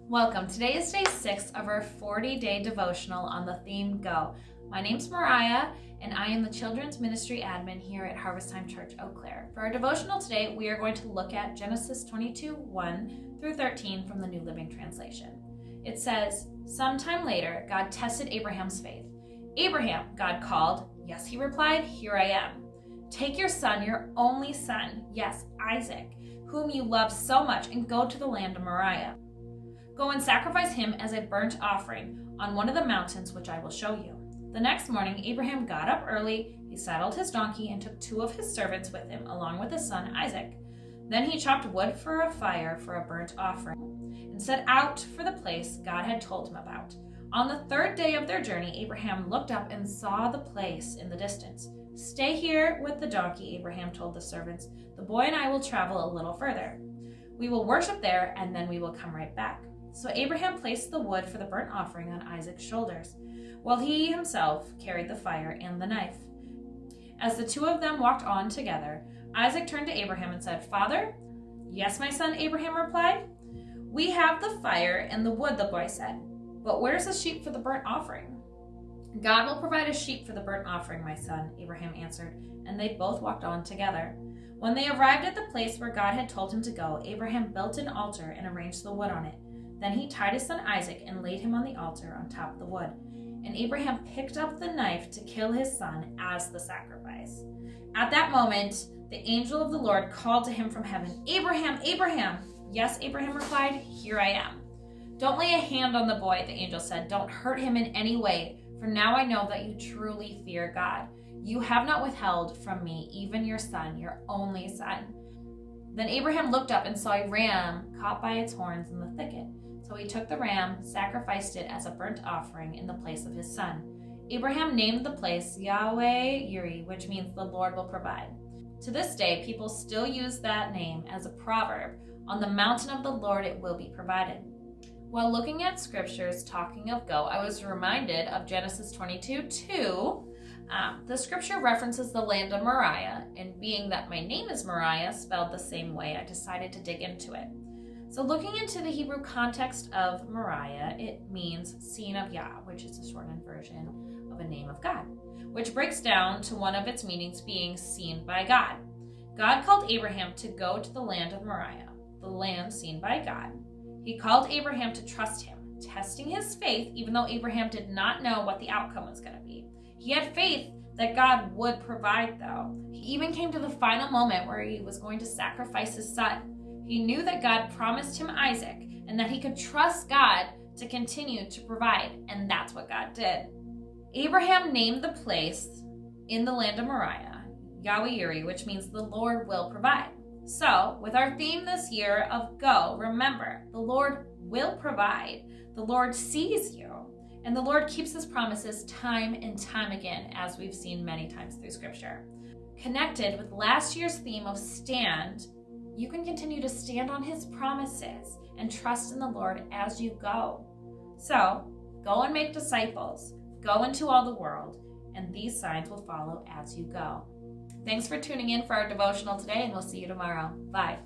Welcome. Today is day 6 of our 40-day devotional on the theme Go. My name's Moriah, and I am the Children's Ministry Admin here at Harvestime Church, Eau Claire. For our devotional today, we are going to look at Genesis 22:1 through 13 from the New Living Translation. It says, "Sometime later, God tested Abraham's faith. 'Abraham,' God called. 'Yes,' he replied, 'here I am. Take your son, your only son, yes, Isaac, whom you love so much, and go to the land of Moriah. Go and sacrifice him as a burnt offering on one of the mountains which I will show you.' The next morning, Abraham got up early, he saddled his donkey, and took 2 of his servants with him, along with his son Isaac. Then he chopped wood for a fire for a burnt offering, and set out for the place God had told him about. On the 3rd day of their journey, Abraham looked up and saw the place in the distance. 'Stay here with the donkey,' Abraham told the servants. 'The boy and I will travel a little further. We will worship there, and then we will come right back.' So Abraham placed the wood for the burnt offering on Isaac's shoulders, while he himself carried the fire and the knife. As the 2 of them walked on together, Isaac turned to Abraham and said, 'Father?' 'Yes, my son,' Abraham replied. 'We have the fire and the wood,' the boy said. 'But where's the sheep for the burnt offering?' 'God will provide a sheep for the burnt offering, my son,' Abraham answered, and they both walked on together. When they arrived at the place where God had told him to go, Abraham built an altar and arranged the wood on it. Then he tied his son Isaac and laid him on the altar on top of the wood. And Abraham picked up the knife to kill his son as the sacrifice. At that moment, the angel of the Lord called to him from heaven, 'Abraham, Abraham!' 'Yes,' Abraham replied, 'here I am.' 'Don't lay a hand on the boy,' the angel said. 'Don't hurt him in any way, for now I know that you truly fear God. You have not withheld from me even your son, your only son.' Then Abraham looked up and saw a ram caught by its horns in the thicket. So he took the ram, sacrificed it as a burnt offering in the place of his son. Abraham named the place Yahweh-Yireh, which means the Lord will provide. To this day, people still use that name as a proverb. On the mountain of the Lord it will be provided. While looking at scriptures talking of go, I was reminded of Genesis 22:2. The scripture references the land of Moriah, and being that my name is Moriah, spelled the same way, I decided to dig into it. So looking into the Hebrew context of Moriah, it means seen of Yah, which is a shortened version of a name of God, which breaks down to one of its meanings being seen by God. God called Abraham to go to the land of Moriah, the land seen by God. He called Abraham to trust him, testing his faith even though Abraham did not know what the outcome was going to be. He had faith that God would provide, though. He even came to the final moment where he was going to sacrifice his son. He knew that God promised him Isaac and that he could trust God to continue to provide, and that's what God did. Abraham named the place in the land of Moriah Yahweh-Yireh, which means the Lord will provide. So, with our theme this year of Go, remember, the Lord will provide. The Lord sees you, and the Lord keeps his promises time and time again, as we've seen many times through Scripture. Connected with last year's theme of stand, you can continue to stand on his promises and trust in the Lord as you go. So, go and make disciples. Go into all the world, and these signs will follow as you go. Thanks for tuning in for our devotional today, and we'll see you tomorrow. Bye.